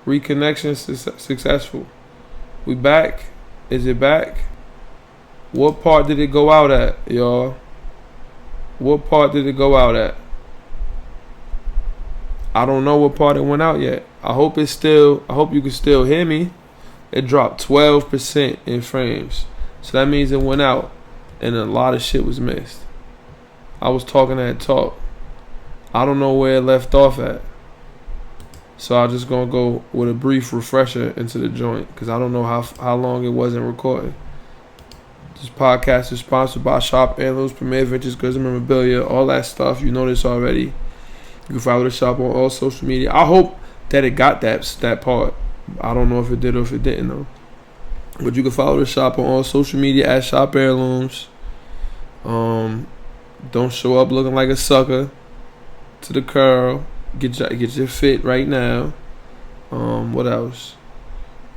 Reconnection successful. We back. Is it back? What part did it go out at, y'all? What part did it go out at? I don't know what part it went out yet. I hope you can still hear me. It dropped 12% in frames. So that means it went out and a lot of shit was missed. I was talking that talk. I don't know where it left off at. So I'm just going to go with a brief refresher into the joint because I don't know how long it wasn't recording. This podcast is sponsored by Shop Heirlooms, Premier Vintage Goods and Memorabilia, all that stuff. You know this already. You can follow the shop on all social media. I hope that it got that part. I don't know if it did or if it didn't though. But you can follow the shop on all social media at Shop Heirlooms. Don't show up looking like a sucker to the curl. Get your fit right now. What else?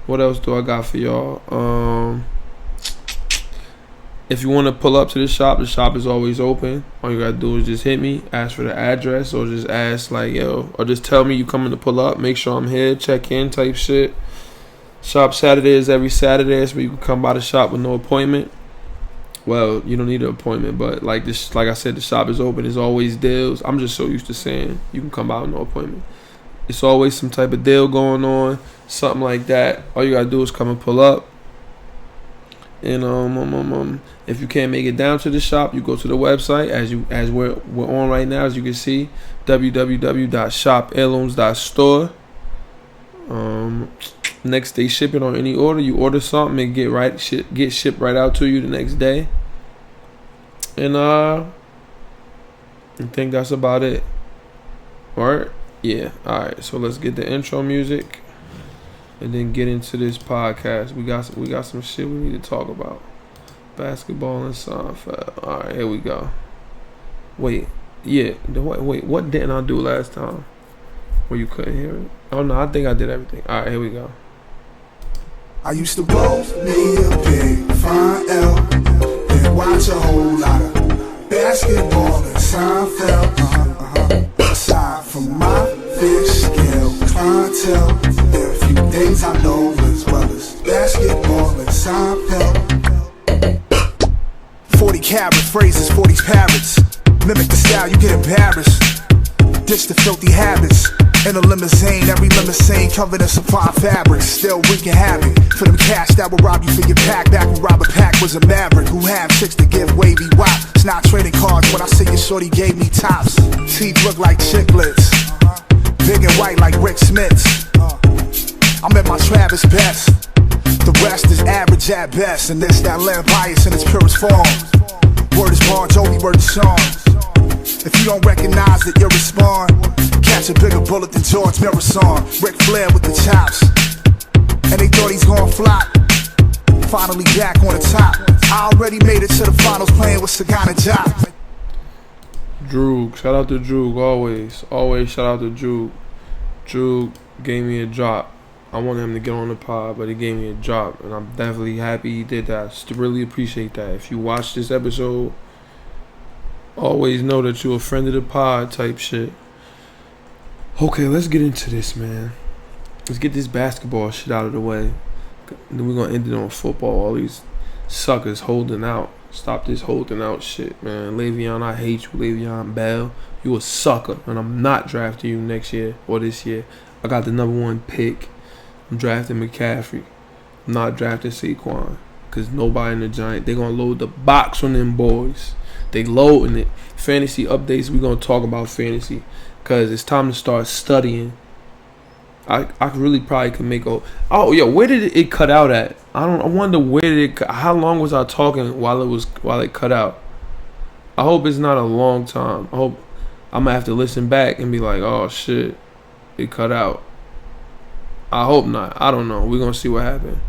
What else do I got for y'all? If you want to pull up to the shop is always open. All you gotta do is just hit me, ask for the address, or just ask or just tell me you coming to pull up. Make sure I'm here, check in type shit. Shop Saturdays every Saturday, so you can come by the shop with no appointment. Well, you don't need an appointment, but like I said, the shop is open. There's always deals. I'm just so used to saying you can come by with no appointment. It's always some type of deal going on, something like that. All you gotta do is come and pull up. And if you can't make it down to the shop, you go to the website as we're on right now, as you can see, www.shopheirlooms.store. Next day shipping on any order. You order something and get shipped right out to you the next day. And I think that's about it. Alright? Yeah. Alright, so let's get the intro music and then get into this podcast. We got some shit we need to talk about. Basketball and Soundcloud. Alright, here we go. Wait, what didn't I do last time? Where you couldn't hear it? Oh no, I think I did everything. Alright, here we go. I used to blow me a big fine L and watch a whole lot of basketball and Seinfeld. Aside from my big scale clientele, there are a few things I know as well as basketball and Seinfeld. 40 carats, phrases, 40 parrots. Mimic the style, you get embarrassed. Ditch the filthy habits. In a limousine, every limousine covered in supply fabrics. Still wreaking havoc for them cash that will rob you for your pack. Back when Robert Pack was a maverick who had chicks to give wavy wop. It's not trading cards when I say your shorty gave me tops. Teeth look like chiclets, big and white like Rick Smith's. I'm at my Travis best. The rest is average at best, and this that land bias in its purest form. Word is Bon Jovi, word is Sean. If you don't recognize it, you'll respond. Catch a bigger bullet than George Marathon. Ric Flair with the chops. And they thought he's gonna flop. Finally back on the top. I already made it to the finals playing with Sagana Jock. Drew, shout out to Drew always. Always shout out to Drew. Drew gave me a drop. I wanted him to get on the pod, but he gave me a drop. And I'm definitely happy he did that. I really appreciate that. If you watch this episode, always know that you're a friend of the pod type shit. Okay, let's get into this, man. Let's get this basketball shit out of the way. Then we're going to end it on football. All these suckers holding out. Stop this holding out shit, man. Le'Veon, I hate you, Le'Veon Bell. You a sucker, and I'm not drafting you next year or this year. I got the #1 pick. I'm drafting McCaffrey. I'm not drafting Saquon. Because nobody in the Giant, they going to load the box on them boys. They loading it. Fantasy updates, we're going to talk about fantasy. Because it's time to start studying. I really probably could make a... Oh, yo, where did it cut out at? I wonder where did it... How long was I talking while it cut out? I hope it's not a long time. I hope I'm going to have to listen back and be like, oh, shit, it cut out. I hope not. I don't know. We're going to see what happened.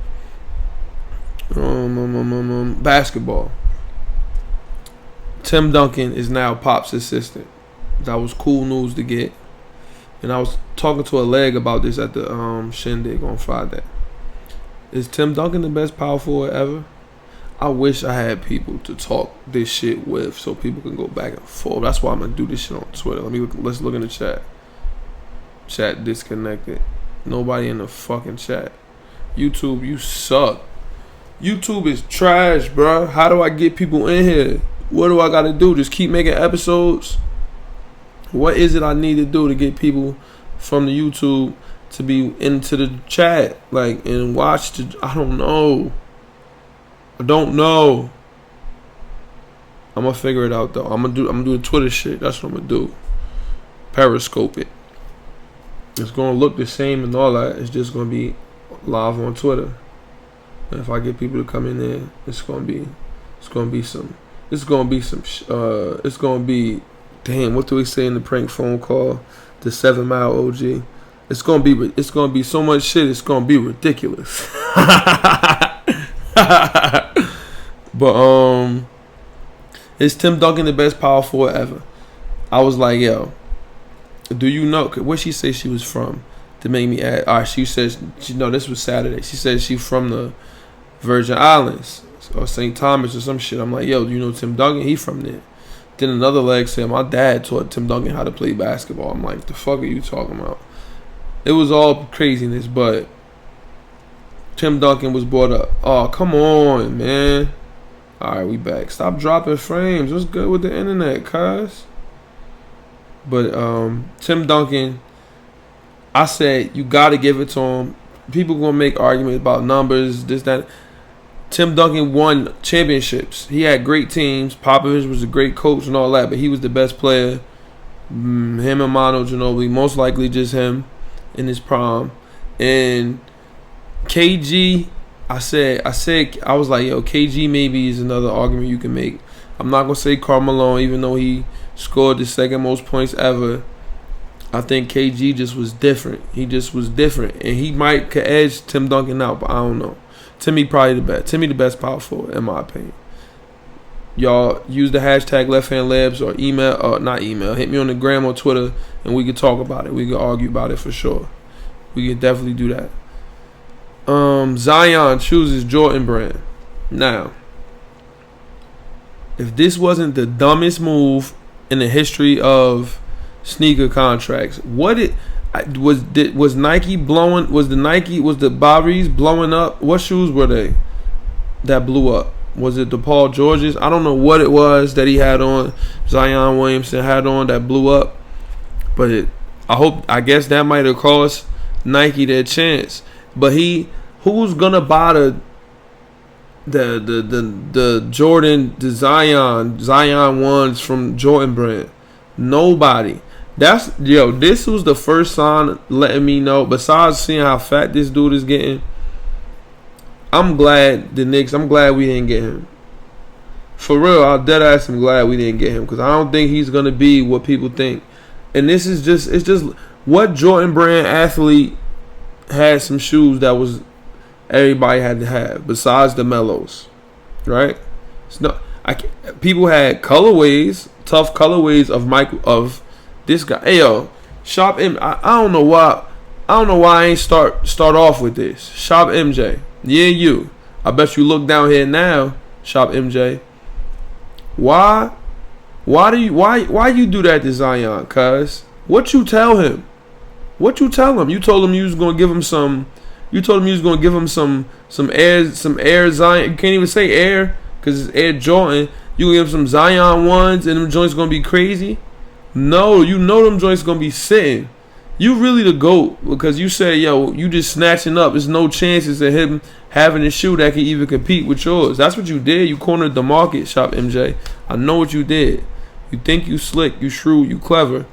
Basketball. Tim Duncan is now Pop's assistant. That was cool news to get. And I was talking to a leg about this at the shindig on Friday. Is Tim Duncan the best power forward ever? I wish I had people to talk this shit with so people can go back and forth. That's why I'm going to do this shit on Twitter. Let's look in the chat. Chat disconnected. Nobody in the fucking chat. YouTube, you suck. YouTube is trash, bro. How do I get people in here? What do I gotta do? Just keep making episodes? What is it I need to do to get people from the YouTube to be into the chat, like, and watch the? I don't know. I'm gonna figure it out though. I'm gonna do the Twitter shit. That's what I'm gonna do. Periscope it. It's gonna look the same and all that. It's just gonna be live on Twitter. And if I get people to come in there, it's gonna be damn. What do we say in the prank phone call? The 7 Mile OG. It's gonna be so much shit. It's gonna be ridiculous. But is Tim Duncan the best power forward ever? I was like, yo, do you know where she say she was from? To make me add, all right, she says this was Saturday. She said she from the Virgin Islands or St. Thomas or some shit. I'm like, yo, do you know Tim Duncan? He from there. Then another leg said my dad taught Tim Duncan how to play basketball. I'm like, the fuck are you talking about? It was all craziness, but Tim Duncan was brought up. Oh, come on, man. Alright, we back. Stop dropping frames. What's good with the internet, cuz? But Tim Duncan, I said you gotta give it to him. People gonna make arguments about numbers, this, that. Tim Duncan won championships. He had great teams. Popovich was a great coach and all that, but he was the best player. Him and Manu Ginobili, most likely just him in his prime. And KG, I was like, yo, KG maybe is another argument you can make. I'm not gonna say Karl Malone, even though he scored the second most points ever. I think KG just was different. He just was different, and he might could edge Tim Duncan out, but I don't know. Timmy probably the best. Timmy the best power forward in my opinion. Y'all use the hashtag LeftHandLabs or not email. Hit me on the gram or Twitter, and we can talk about it. We can argue about it for sure. We can definitely do that. Zion chooses Jordan brand. Now, if this wasn't the dumbest move in the history of sneaker contracts, was Nike blowing? Was the Barry's blowing up? What shoes were they that blew up? Was it the Paul Georges? I don't know what it was that he had on. Zion Williamson had on that blew up, but I guess that might have cost Nike their chance. But who's gonna buy the Jordan, the Zion ones from Jordan brand? Nobody. This was the first sign letting me know, besides seeing how fat this dude is getting, I'm glad we didn't get him. For real, I'm dead ass, I'm glad we didn't get him, because I don't think he's going to be what people think. And it's just what Jordan brand athlete had some shoes that was everybody had to have, besides the Mellows, right? People had colorways, tough colorways of this guy. Hey yo, Shop M. I don't know why I ain't start off with this. Shop MJ. Yeah, you. I bet you look down here now, Shop MJ. Why you do that to Zion, cuz? What you tell him? You told him you was gonna give him some. You told him you was gonna give him some Air Zion. You can't even say Air because it's Air Jordan. You gonna give him some Zion ones and them joints gonna be crazy? No, you know them joints gonna be sitting. You really the GOAT because you say, yo, you just snatching up. There's no chances of him having a shoe that can even compete with yours. That's what you did. You cornered the market, Shop MJ. I know what you did. You think you slick, you shrewd, you clever.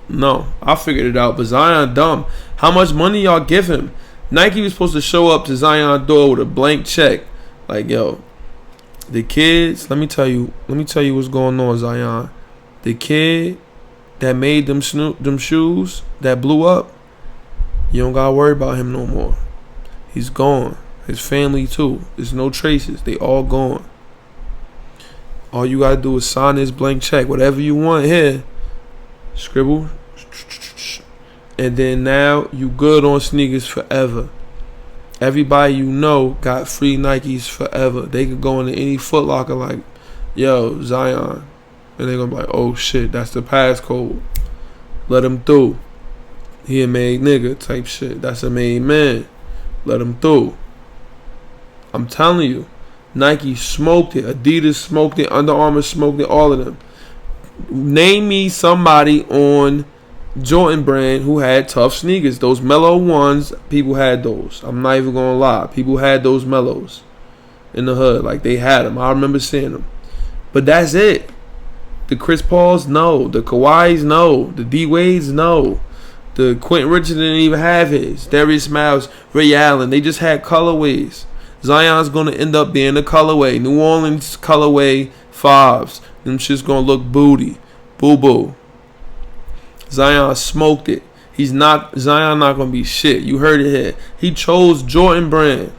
No, I figured it out. But Zion dumb. How much money y'all give him? Nike was supposed to show up to Zion's door with a blank check. Like, yo, the kids, let me tell you what's going on, Zion. The kid that made them shoes that blew up, you don't gotta worry about him no more. He's gone. His family too. There's no traces. They all gone. All you gotta do is sign this blank check. Whatever you want here, scribble. And then now you good on sneakers forever. Everybody you know got free Nikes forever. They could go into any Foot Locker like, yo, Zion. And they're going to be like, oh shit, that's the passcode. Let him through. He a made nigga type shit. That's a made man. Let him through. I'm telling you. Nike smoked it. Adidas smoked it. Under Armour smoked it. All of them. Name me somebody on Jordan brand who had tough sneakers. Those mellow ones, people had those. I'm not even gonna lie. People had those mellows in the hood. Like, they had them. I remember seeing them. But that's it. The Chris Pauls, no. The Kawhis, no. The D-Wades, no. The Quentin Richardson didn't even have his. Darius Miles, Ray Allen, they just had colorways. Zion's going to end up being a colorway. New Orleans colorway 5s. Them shit's going to look booty. Boo-boo. Zion smoked it. Zion not going to be shit. You heard it here. He chose Jordan brand.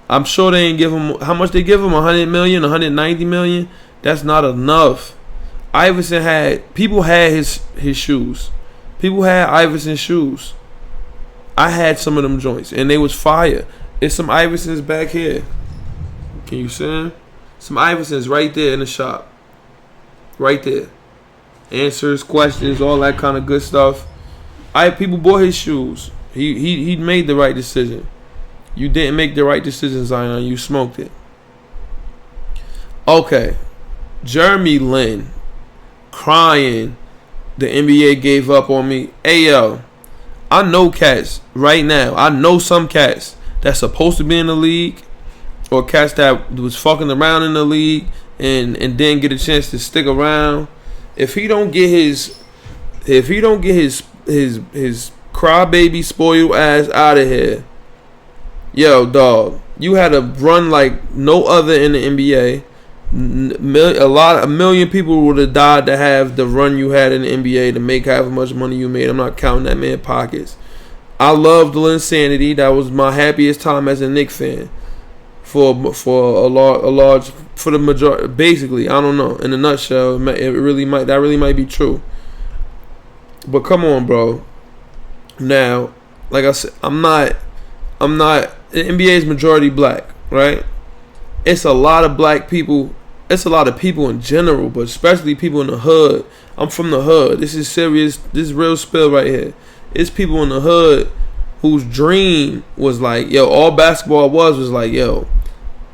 I'm sure they ain't give him, how much they give him? 100 million, 190 million? That's not enough. Iverson people had his shoes. People had Iverson shoes. I had some of them joints, and they was fire. It's some Iversons back here. Can you see them? Some Iversons right there in the shop. Right there. Answers, questions, all that kind of good stuff. People bought his shoes. He made the right decision. You didn't make the right decision, Zion. You smoked it. Okay. Jeremy Lin crying. The NBA gave up on me. Hey, yo. I know cats right now. I know some cats that's supposed to be in the league, or cats that was fucking around in the league and didn't get a chance to stick around. If he don't get his crybaby spoiled ass out of here, yo, dog, you had a run like no other in the NBA. A million people would have died to have the run you had in the NBA to make half as much money you made. I'm not counting that man's pockets. I loved the insanity. That was my happiest time as a Knicks fan. For the majority, basically, I don't know. In a nutshell, that really might be true. But come on, bro. Now, like I said, I'm not. The NBA is majority black, right? It's a lot of black people. It's a lot of people in general, but especially people in the hood. I'm from the hood. This is serious. This is real spill right here. It's people in the hood whose dream was like, yo, all basketball was like, yo,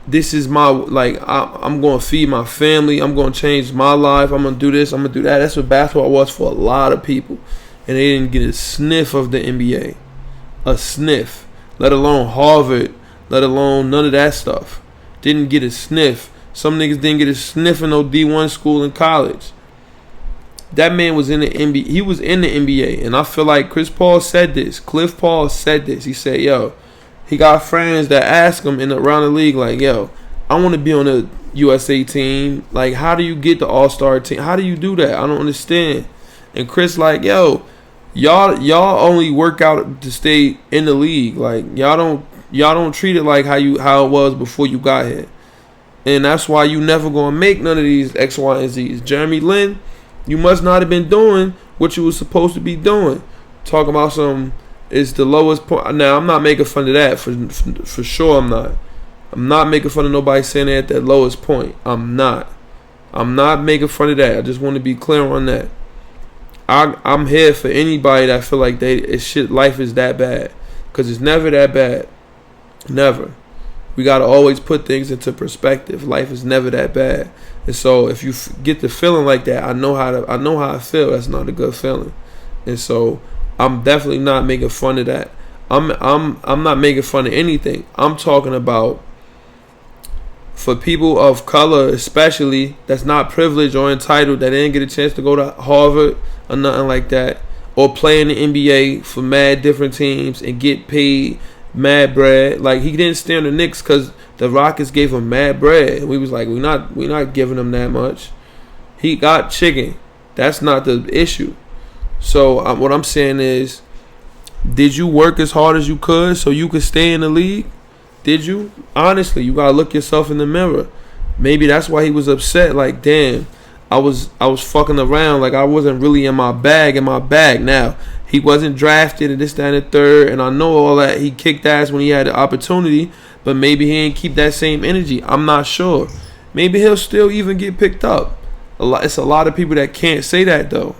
this is my, like, I'm going to feed my family. I'm going to change my life. I'm going to do this. I'm going to do that. That's what basketball was for a lot of people. And they didn't get a sniff of the NBA. A sniff. Let alone Harvard. Let alone none of that stuff. Didn't get a sniff. Some niggas didn't get a sniff in no D1 school in college. That man was in the NBA. He was in the NBA. And I feel like Chris Paul said this. Cliff Paul said this. He said, yo, he got friends that ask him around the league, like, yo, I want to be on the USA team. Like, how do you get the All-Star team? How do you do that? I don't understand. And Chris like, yo, y'all only work out to stay in the league. Like, y'all don't treat it like how it was before you got here. And that's why you never gonna make none of these X, Y, and Z's. Jeremy Lin, you must not have been doing what you was supposed to be doing. Talking about it's the lowest point. Now, I'm not making fun of that. For sure I'm not. I'm not making fun of nobody saying they're at that lowest point. I'm not making fun of that. I just want to be clear on that. I'm here for anybody that feel like life is that bad. Because it's never that bad. Never. We got to always put things into perspective. Life is never that bad. And so if you get the feeling like that, I know how I feel. That's not a good feeling. And so I'm definitely not making fun of that. I'm not making fun of anything. I'm talking about for people of color, especially, that's not privileged or entitled, that didn't get a chance to go to Harvard or nothing like that, or play in the NBA for mad different teams and get paid mad bread. Like, he didn't stay on the Knicks because the Rockets gave him mad bread. We was like, we're not giving him that much. He got chicken. That's not the issue. So what I'm saying is, did you work as hard as you could so you could stay in the league? Did you? Honestly, you gotta look yourself in the mirror. Maybe that's why he was upset. Like, damn, I was fucking around. Like, I wasn't really in my bag. Now, he wasn't drafted and this, that, and the third. And I know all that. He kicked ass when he had the opportunity. But maybe he ain't keep that same energy. I'm not sure. Maybe he'll still even get picked up. It's a lot of people that can't say that, though.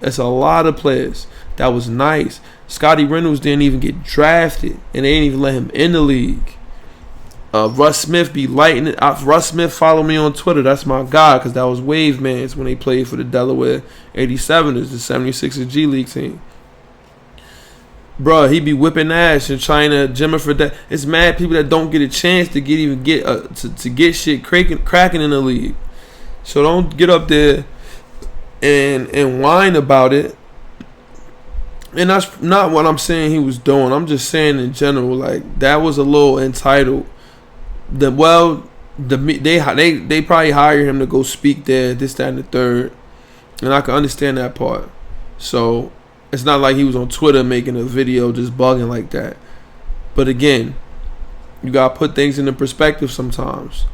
It's a lot of players that was nice. Scotty Reynolds didn't even get drafted, and they didn't even let him in the league. Russ Smith be lighting it. Russ Smith follow me on Twitter. That's my guy, because that was Wave Mans when they played for the Delaware 87ers, the 76ers G League team. Bruh, he be whipping ass and trying to Jimmer that. It's mad people that don't get a chance to get shit cracking in the league. So don't get up there and whine about it. And that's not what I'm saying he was doing. I'm just saying in general, like, that was a little entitled. They probably hire him to go speak there, this, that, and the third, and I can understand that part. So it's not like he was on Twitter making a video just bugging like that. But again, you gotta put things into perspective sometimes.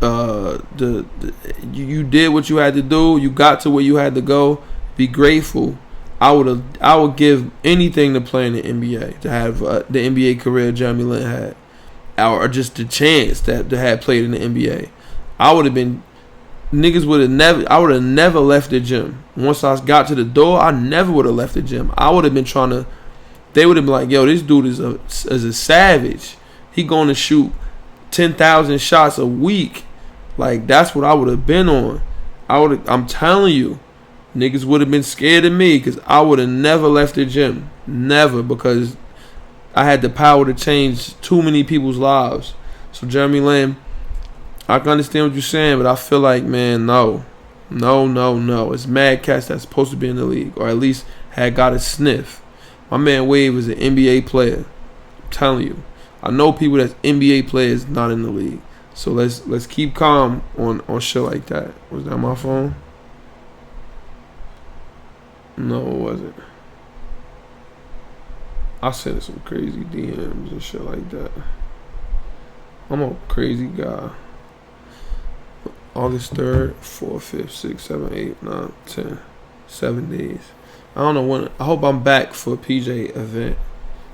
You did what you had to do. You got to where you had to go. Be grateful. I would give anything to play in the NBA, to have the NBA career Jeremy Lin had, or just the chance to have played in the NBA. I would have been. Niggas would have never. I would have never left the gym. Once I got to the door, I never would have left the gym. I would have been trying to. They would have been like, "Yo, this dude is a savage. He going to shoot 10,000 shots a week." Like, that's what I would have been on. I'm telling you, niggas would have been scared of me because I would have never left the gym. Never, because I had the power to change too many people's lives. So Jeremy Lin, I can understand what you're saying, but I feel like, man, no. It's mad cats that's supposed to be in the league, or at least had got a sniff. My man Wave is an NBA player. I'm telling you. I know people that's NBA players not in the league. So let's keep calm on shit like that. Was that my phone? No, it wasn't. I sent some crazy DMs and shit like that. I'm a crazy guy. August 3rd, 4th, 5th, 6th, 7th, 8th, 9th, 10th, 7 days. I don't know when. I hope I'm back for a PJ event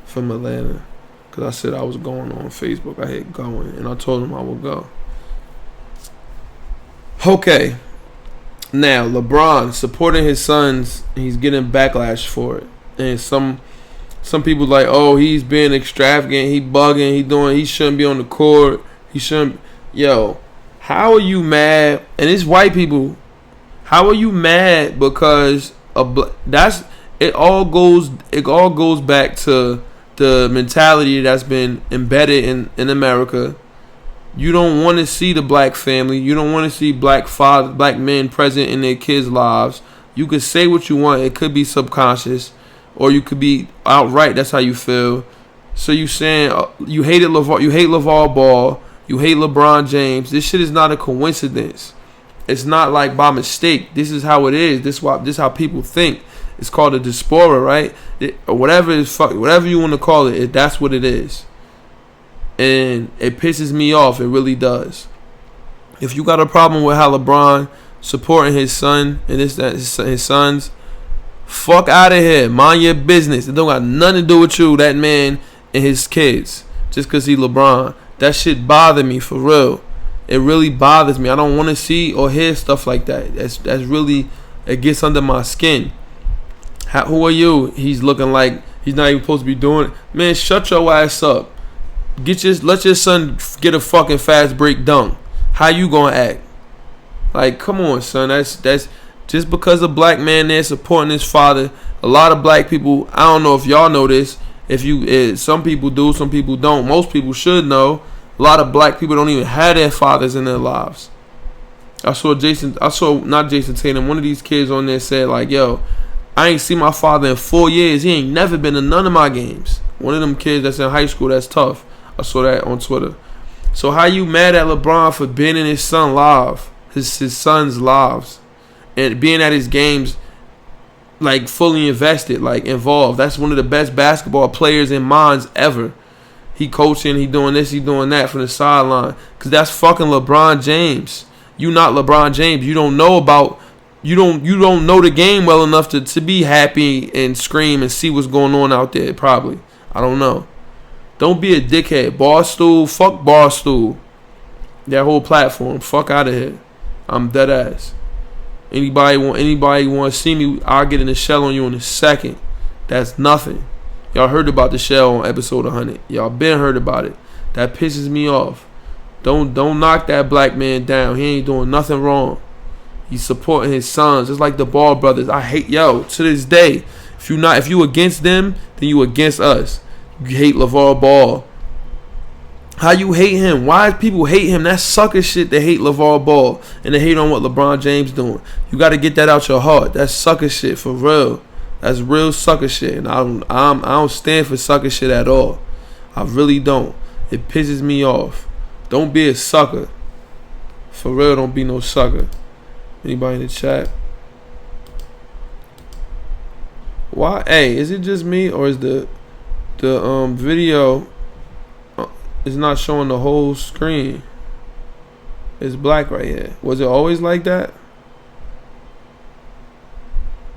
from Atlanta. Because I said I was going on Facebook. I had going. And I told him I would go. Okay. Now, LeBron supporting his sons. He's getting backlash for it. And some people like, oh, he's being extravagant. He bugging. He shouldn't be on the court. He shouldn't. Yo, how are you mad? And it's white people. How are you mad because it all goes back to the mentality that's been embedded in America. You don't want to see the black family. You don't want to see black men present in their kids' lives. You could say what you want. It could be subconscious, or you could be outright. That's how you feel. So you saying you hate LeVar Ball. You hate LeBron James. This shit is not a coincidence. It's not like by mistake. This is how it is. This is how people think. It's called a diaspora, right? Whatever you want to call it, that's what it is. And it pisses me off. It really does. If you got a problem with how LeBron supporting his son and his sons, fuck out of here. Mind your business. It don't got nothing to do with you, that man and his kids. Just because he LeBron. That shit bother me for real. It really bothers me. I don't want to see or hear stuff like that. That's really, it gets under my skin. Who are you? He's looking like he's not even supposed to be doing it. Man, shut your ass up. Let your son get a fucking fast break dunk. How you gonna act? Like, come on, son. That's just because a black man there supporting his father. A lot of black people. I don't know if y'all know this. Some people do, some people don't. Most people should know. A lot of black people don't even have their fathers in their lives. I saw not Jason Tatum. One of these kids on there said like, yo, I ain't seen my father in 4 years. He ain't never been to none of my games. One of them kids that's in high school that's tough. I saw that on Twitter. So how you mad at LeBron for being in his son's live, his son's lives, and being at his games, like fully invested, like involved? That's one of the best basketball players in minds ever. He coaching, he doing this, he doing that from the sideline. Cause that's fucking LeBron James. You not LeBron James. You don't know the game well enough to be happy and scream and see what's going on out there, probably. I don't know. Don't be a dickhead. Barstool, fuck Barstool. That whole platform. Fuck out of here. I'm dead ass. Anybody want to see me, I'll get in the shell on you in a second. That's nothing. Y'all heard about the shell on episode 100. Y'all been heard about it. That pisses me off. Don't knock that black man down. He ain't doing nothing wrong. He's supporting his sons. It's like the Ball brothers. I hate to this day. If you against them, then you against us. You hate LeVar Ball. How you hate him? Why people hate him? That's sucker shit. They hate LeVar Ball and they hate on what LeBron James doing. You got to get that out your heart. That's sucker shit for real. That's real sucker shit. And I don't stand for sucker shit at all. I really don't. It pisses me off. Don't be a sucker. For real, don't be no sucker. Anybody in the chat? Why? Hey, is it just me or is the video is not showing the whole screen? It's black right here. Was it always like that?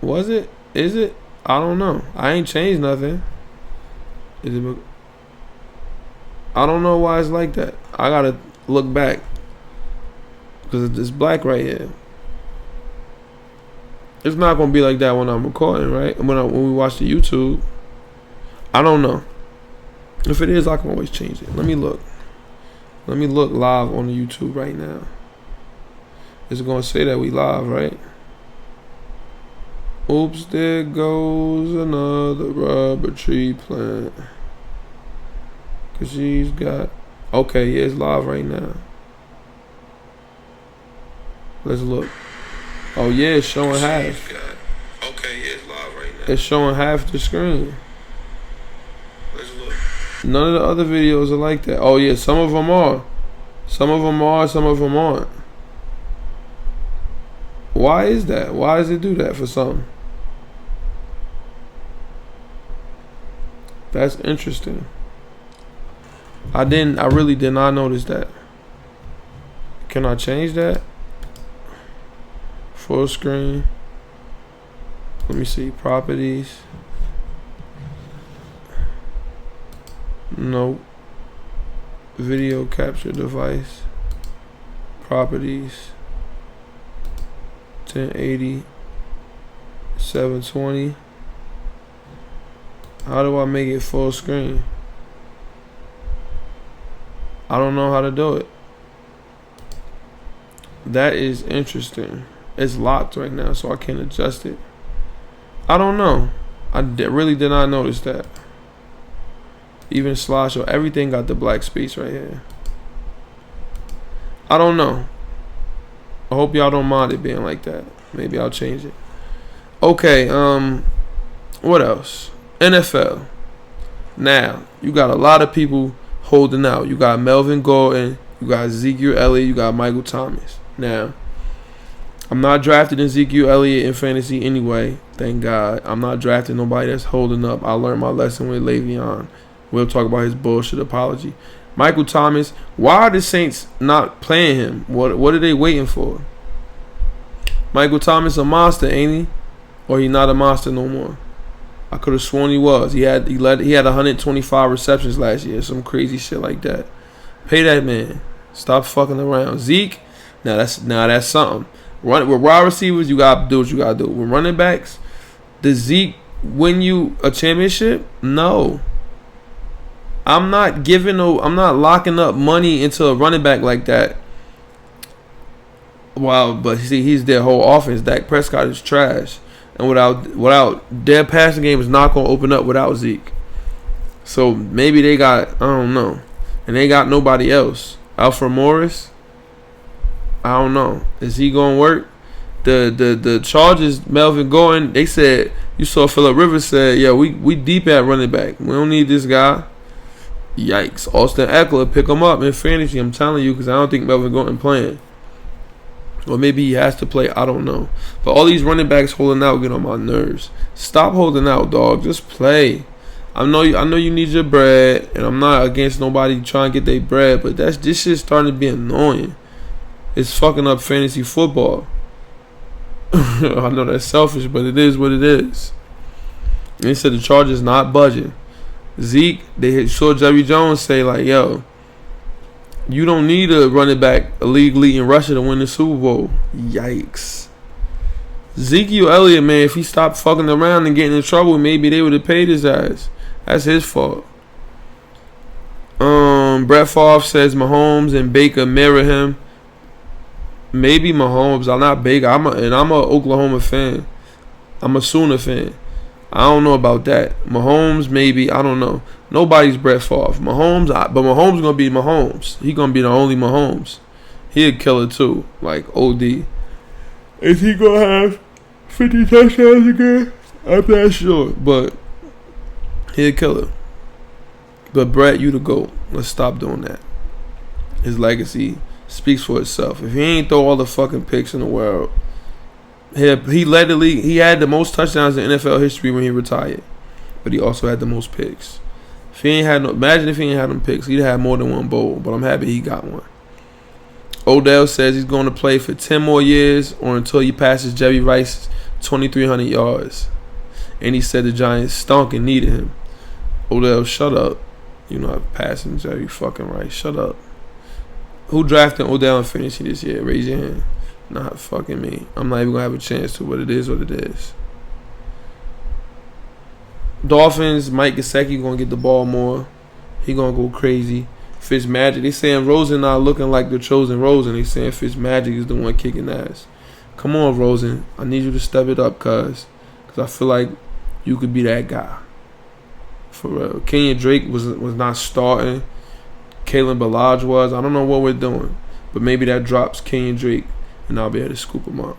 Was it? Is it? I don't know. I ain't changed nothing. Is it? I don't know why it's like that. I gotta look back because it's black right here. It's not gonna be like that when I'm recording, right? When we watch the YouTube. I don't know. If it is, I can always change it. Let me look. Let me look live on the YouTube right now. It's gonna say that we live, right? Oops, there goes another rubber tree plant. Cause she's got. Okay, yeah, it's live right now. Let's look. Oh yeah, it's showing half. Okay, yeah, it's live right now. It's showing half the screen. Let's look. None of the other videos are like that. Oh yeah, some of them are. Some of them are, some of them aren't. Why is that? Why does it do that for some? That's interesting. I really did not notice that. Can I change that? Full screen. Let me see. Properties. Nope. Video capture device. Properties. 1080. 720. How do I make it full screen? I don't know how to do it. That is interesting. It's locked right now, so I can't adjust it. I don't know. I really did not notice that. Even slideshow, everything got the black space right here. I don't know. I hope y'all don't mind it being like that. Maybe I'll change it. Okay, what else? NFL. Now, you got a lot of people holding out. You got Melvin Gordon, you got Ezekiel Elliott, you got Michael Thomas. Now, I'm not drafting Ezekiel Elliott in fantasy anyway, thank God. I'm not drafting nobody that's holding up. I learned my lesson with Le'Veon. We'll talk about his bullshit apology. Michael Thomas, why are the Saints not playing him? What are they waiting for? Michael Thomas a monster, ain't he? Or he not a monster no more? I could have sworn he was. He had 125 receptions last year. Some crazy shit like that. Pay that man. Stop fucking around. Zeke, now that's something. With wide receivers, you gotta do what you gotta do. With running backs, does Zeke win you a championship? No. I'm not locking up money into a running back like that. Wow, but see, he's their whole offense. Dak Prescott is trash. And without their passing game is not gonna open up without Zeke. So maybe they got, I don't know. And they got nobody else. Alfred Morris, I don't know. Is he gonna work? The Chargers, Melvin Gordon, they said, you saw Phillip Rivers said, yeah, we deep at running back. We don't need this guy. Yikes. Austin Eckler, pick him up in fantasy, I'm telling you, because I don't think Melvin Gordon playing. Or maybe he has to play, I don't know. But all these running backs holding out get on my nerves. Stop holding out, dog. Just play. I know you need your bread, and I'm not against nobody trying to get their bread, but this shit's starting to be annoying. It's fucking up fantasy football. I know that's selfish, but it is what it is. And they said the Chargers not budging. Zeke, they saw Jerry Jones say like, yo, you don't need a running back, a league leading rusher to win the Super Bowl. Yikes. Ezekiel Elliott, man, if he stopped fucking around and getting in trouble, maybe they would have paid his ass. That's his fault. Brett Favre says Mahomes and Baker mirror him. Maybe Mahomes. I'm not Baker. I'm a Oklahoma fan. I'm a Sooner fan. I don't know about that. Mahomes, maybe. I don't know. Nobody's Brett Favre. Mahomes, but Mahomes gonna be Mahomes. He gonna be the only Mahomes. He a killer too, like OD. Is he gonna have 50 touchdowns again? I'm not sure, but he a killer. But Brett, you the GOAT. Let's stop doing that. His legacy speaks for itself. If he ain't throw all the fucking picks in the world, he led the league. He had the most touchdowns in NFL history when he retired, but he also had the most picks. If he ain't had no, imagine if he ain't had them picks, he'd have more than one bowl. But I'm happy he got one. Odell says he's going to play for 10 more years or until he passes Jerry Rice's 2,300 yards. And he said the Giants stunk and needed him. Odell, shut up. You're not passing Jerry fucking Rice. Shut up. Who drafted Odell in fantasy this year? Raise your hand. Not fucking me. I'm not even going to have a chance to, but it is what it is. Dolphins, Mike Gesicki going to get the ball more. He going to go crazy. Fitzmagic, they saying Rosen not looking like the chosen Rosen. They saying Fitzmagic is the one kicking ass. Come on, Rosen. I need you to step it up, cuz I feel like you could be that guy. For real. Kenyon Drake was not starting. Kalen Ballage was. I don't know what we're doing. But maybe that drops Kenyon Drake and I'll be able to scoop him up.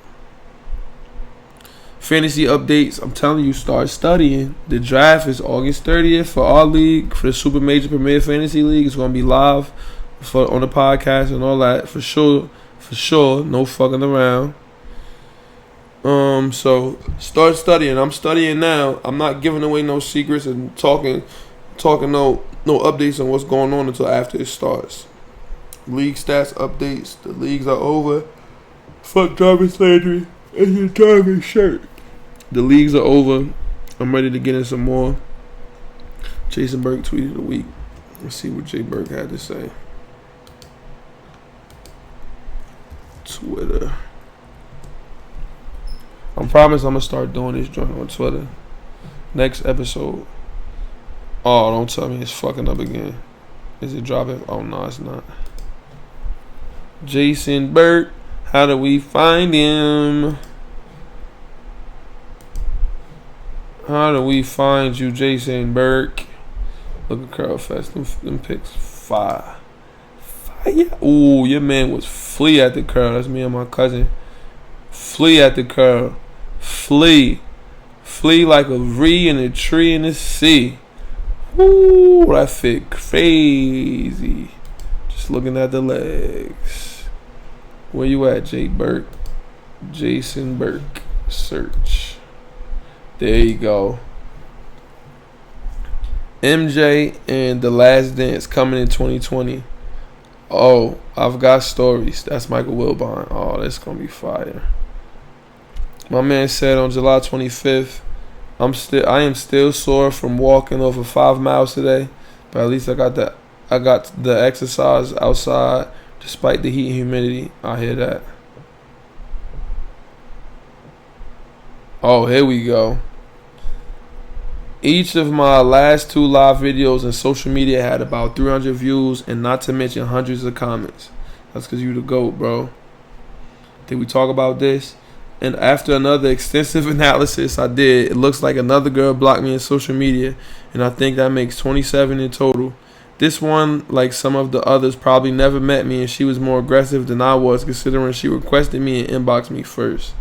Fantasy updates. I'm telling you, start studying. The draft is August 30th for our league, for the Super Major Premier Fantasy League. It's going to be live on the podcast and all that. For sure. No fucking around. So start studying. I'm studying now. I'm not giving away no secrets and talking no updates on what's going on until after it starts. League stats updates. The leagues are over. Fuck Jarvis Landry and your Jarvis shirt. The leagues are over. I'm ready to get in some more. Jason Burke tweeted of the week. Let's see what Jay Burke had to say. Twitter. I promise I'm going to start doing this joint on Twitter. Next episode. Oh, don't tell me it's fucking up again. Is it dropping? Oh, no, it's not. Jason Burke. How do we find him? How do we find you, Jason Burke? Look at Curl Fest. Them picks fire. Ooh, your man was flea at the curl. That's me and my cousin. Flea at the curl. Flea like a V in a tree in the sea. Ooh, that fit crazy. Just looking at the legs. Where you at, Jay Burke? Jason Burke. Search. There you go. MJ and The Last Dance coming in 2020. Oh, I've got stories. That's Michael Wilbon. Oh, that's going to be fire. My man said on July 25th, I am still sore from walking over 5 miles today, but at least I got the exercise outside despite the heat and humidity. I hear that. Oh, here we go. Each of my last 2 live videos on social media had about 300 views and not to mention hundreds of comments. That's because you the GOAT, bro. Did we talk about this? And after another extensive analysis I did, it looks like another girl blocked me on social media, and I think that makes 27 in total. This one, like some of the others, probably never met me, and she was more aggressive than I was, considering she requested me and inboxed me first.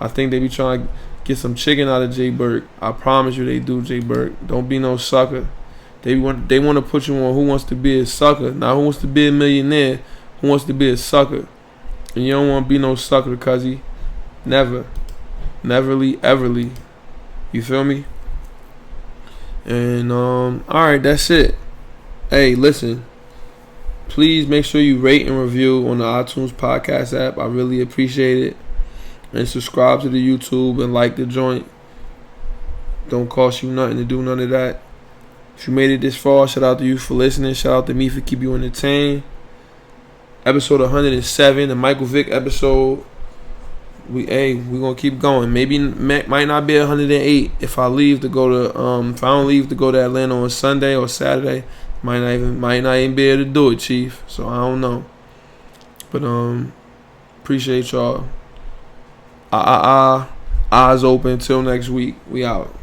I think they be trying to get some chicken out of Jay Burke. I promise you they do, Jay Burke. Don't be no sucker. They want to put you on Who Wants to Be a Sucker. Not Who Wants to Be a Millionaire. Who Wants to Be a Sucker. And you don't want to be no sucker, cuzzy. Never. Neverly, everly. You feel me? And, alright, that's it. Hey, listen. Please make sure you rate and review on the iTunes podcast app. I really appreciate it. And subscribe to the YouTube and like the joint. Don't cost you nothing to do none of that. If you made it this far, shout out to you for listening. Shout out to me for keeping you entertained. Episode 107, the Michael Vick episode. we gonna keep going. Maybe might not be 108 if I leave to go to if I don't leave to go to Atlanta on Sunday or Saturday. Might not even be able to do it, Chief. So I don't know. But appreciate y'all. Eyes open till next week. We out.